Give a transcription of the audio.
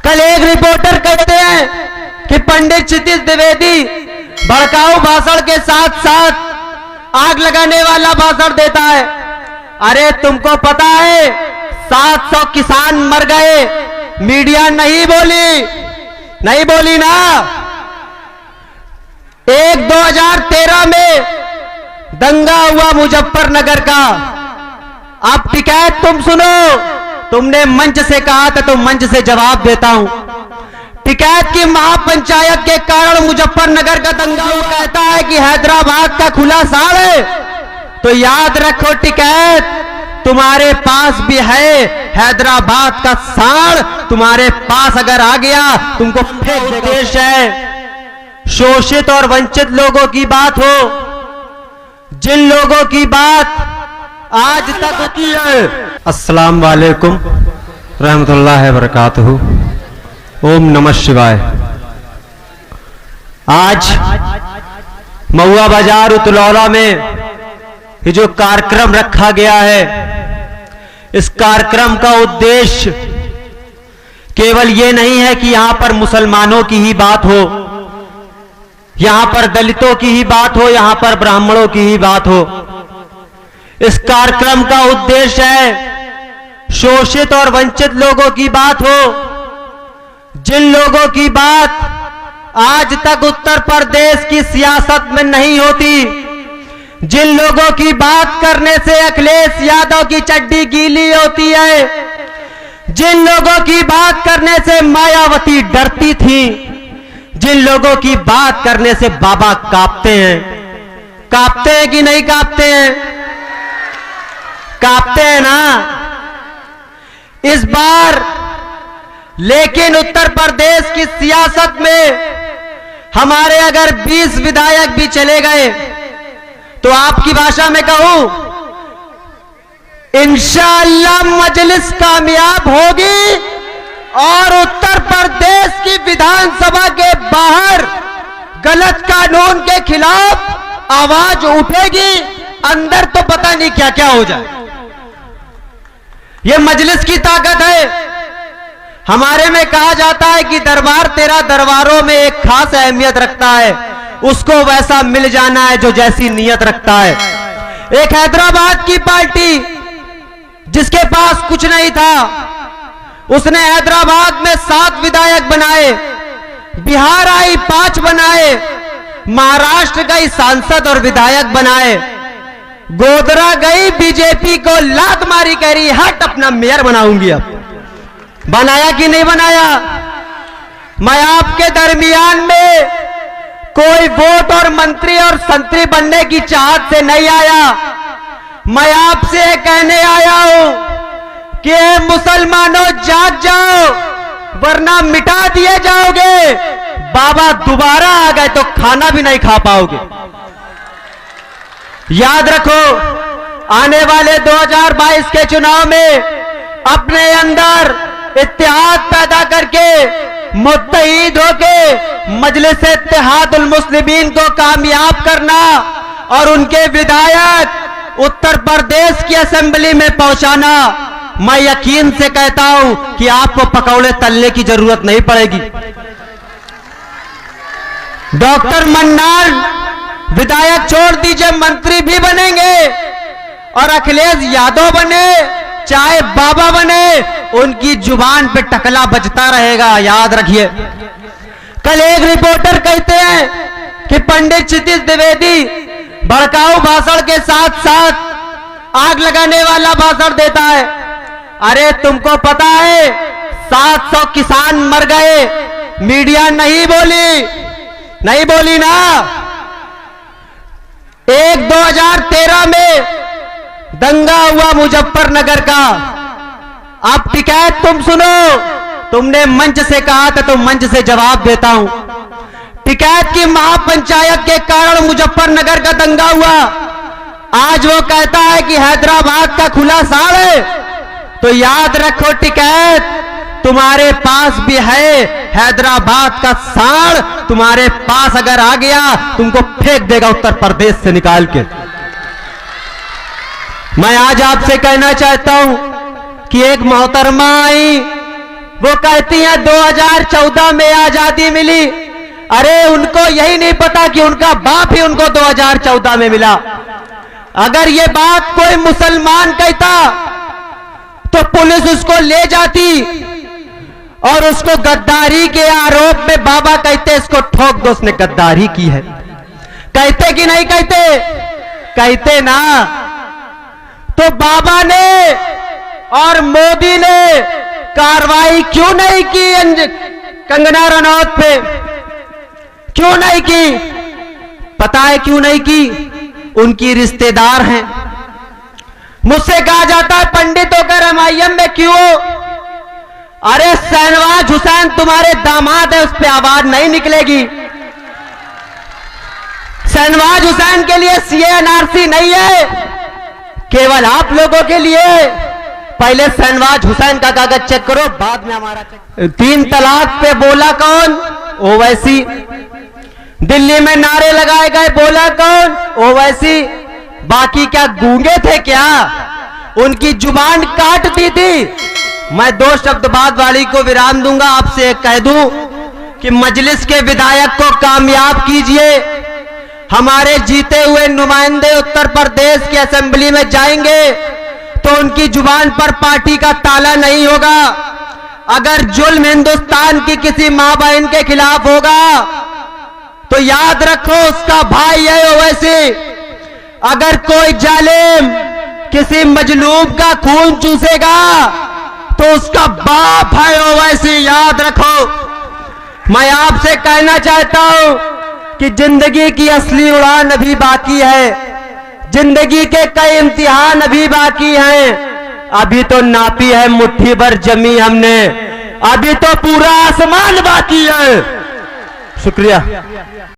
कल एक रिपोर्टर कहते हैं कि पंडित क्षितिज द्विवेदी भड़काऊ भाषण के साथ साथ आग लगाने वाला भाषण देता है। अरे तुमको पता है 700 किसान मर गए, मीडिया नहीं बोली ना। 2013 में दंगा हुआ मुजफ्फरनगर का। अब टिकैत तुम सुनो, तुमने मंच से कहा था तो मंच से जवाब देता हूं। टिकैत की महापंचायत के कारण मुजफ्फरनगर का दंगा। वो कहता है कि हैदराबाद का खुला साड़ है, तो याद रखो टिकैत, तुम्हारे पास भी है हैदराबाद का साड़, तुम्हारे पास अगर आ गया तुमको फेंक देगा। देश है शोषित और वंचित लोगों की बात हो, जिन लोगों की बात आज तक होती है। अस्सलाम वालेकुम रहमतुल्लाहि व बरकातहू। ओम नमः शिवाय। आज महुआ बाजार उतलौला में ये जो कार्यक्रम रखा गया है, इस कार्यक्रम का उद्देश्य केवल ये नहीं है कि यहां पर मुसलमानों की ही बात हो, यहां पर दलितों की ही बात हो, यहां पर ब्राह्मणों की ही बात हो। इस कार्यक्रम का उद्देश्य है शोषित और वंचित लोगों की बात हो, जिन लोगों की बात आज तक उत्तर प्रदेश की सियासत में नहीं होती, जिन लोगों की बात करने से अखिलेश यादव की चड्डी गीली होती है, जिन लोगों की बात करने से मायावती डरती थी, जिन लोगों की बात करने से बाबा कांपते हैं कि नहीं कांपते हैं? कांपते हैं ना। इस बार लेकिन उत्तर प्रदेश की सियासत में हमारे अगर 20 विधायक भी चले गए तो आपकी भाषा में कहूं, इंशाअल्लाह मजलिस कामयाब होगी और उत्तर प्रदेश की विधानसभा के बाहर गलत कानून के खिलाफ आवाज उठेगी। अंदर तो पता नहीं क्या क्या हो जाए। यह मजलिस की ताकत है। हमारे में कहा जाता है कि दरबार तेरा दरबारों में एक खास अहमियत रखता है, उसको वैसा मिल जाना है जो जैसी नियत रखता है। एक हैदराबाद की पार्टी जिसके पास कुछ नहीं था, उसने हैदराबाद में 7 विधायक बनाए, बिहार आई 5 बनाए, महाराष्ट्र गई सांसद और विधायक बनाए, गोधरा गई बीजेपी को लात मारी, कह रही हट अपना मेयर बनाऊंगी। अब बनाया कि नहीं बनाया? मैं आपके दरमियान में कोई वोट और मंत्री और संतरी बनने की चाहत से नहीं आया। मैं आपसे कहने आया हूं कि मुसलमानों जाग जाओ, वरना मिटा दिए जाओगे। बाबा दोबारा आ गए तो खाना भी नहीं खा पाओगे। याद रखो, आने वाले 2022 के चुनाव में अपने अंदर इत्तेहाद पैदा करके, मुत्तहीद होके मजलिस इत्तेहादुल मुस्लिमीन को कामयाब करना और उनके विधायक उत्तर प्रदेश की असेंबली में पहुंचाना। मैं यकीन से कहता हूं कि आपको पकौड़े तलने की जरूरत नहीं पड़ेगी। डॉक्टर मन्नार विधायक छोड़ दीजिए, मंत्री भी बनेंगे और अखिलेश यादव बने चाहे बाबा बने, उनकी जुबान पे टकला बजता रहेगा। याद रखिए। कल एक रिपोर्टर कहते हैं कि पंडित क्षितिज द्विवेदी भड़काऊ भाषण के साथ साथ आग लगाने वाला भाषण देता है। अरे तुमको पता है 700 किसान मर गए, मीडिया नहीं बोली ना। 2013 में दंगा हुआ मुजफ्फरनगर का। अब टिकैत तुम सुनो, तुमने मंच से कहा था तो मंच से जवाब देता हूं। टिकैत की महापंचायत के कारण मुजफ्फरनगर का दंगा हुआ। आज वो कहता है कि हैदराबाद का खुला साड़ है, तो याद रखो टिकैत, तुम्हारे पास भी है हैदराबाद का साड़, तुम्हारे पास अगर आ गया तुमको फेंक देगा उत्तर प्रदेश से निकाल के। मैं आज आपसे कहना चाहता हूं कि एक मोहतरमा आई वो कहती हैं 2014 में आजादी मिली। अरे उनको यही नहीं पता कि उनका बाप ही उनको 2014 में मिला। अगर ये बात कोई मुसलमान कहता तो पुलिस उसको ले जाती और उसको गद्दारी के आरोप में बाबा कहते इसको ठोक दो, उसने गद्दारी की है। कहते कि नहीं कहते? कहते ना। तो बाबा ने और मोदी ने कार्रवाई क्यों नहीं की कंगना रनौत पे? क्यों नहीं की? पता है क्यों नहीं की? उनकी रिश्तेदार हैं। मुझसे कहा जाता है पंडित होकर एमआईएम में क्यों? अरे शहनवाज हुसैन तुम्हारे दामाद है, उस पर आवाज नहीं निकलेगी। शहनवाज हुसैन के लिए सीए एनआरसी नहीं है, केवल आप लोगों के लिए। पहले शहनवाज हुसैन का कागज चेक करो, बाद में हमारा चेक। 3 तलाक पे बोला कौन? ओवैसी। दिल्ली में नारे लगाए गए, बोला कौन? ओवैसी। बाकी क्या गूंगे थे क्या? उनकी जुबान काट दी थी। मैं 2 शब्द बाद वाली को विराम दूंगा। आपसे कह दूं कि मजलिस के विधायक को कामयाब कीजिए। हमारे जीते हुए नुमाइंदे उत्तर प्रदेश की असेंबली में जाएंगे तो उनकी जुबान पर पार्टी का ताला नहीं होगा। अगर जुल्म हिंदुस्तान की किसी मां बहन के खिलाफ होगा तो याद रखो उसका भाई है ओवैसी। अगर कोई जालिम किसी मजलूम का खून चूसेगा तो उसका बाप है ओवैसी, याद रखो। मैं आपसे कहना चाहता हूं कि जिंदगी की असली उड़ान अभी बाकी है। जिंदगी के कई इम्तिहान अभी बाकी हैं। अभी तो नापी है मुट्ठी भर जमी हमने, अभी तो पूरा आसमान बाकी है। शुक्रिया।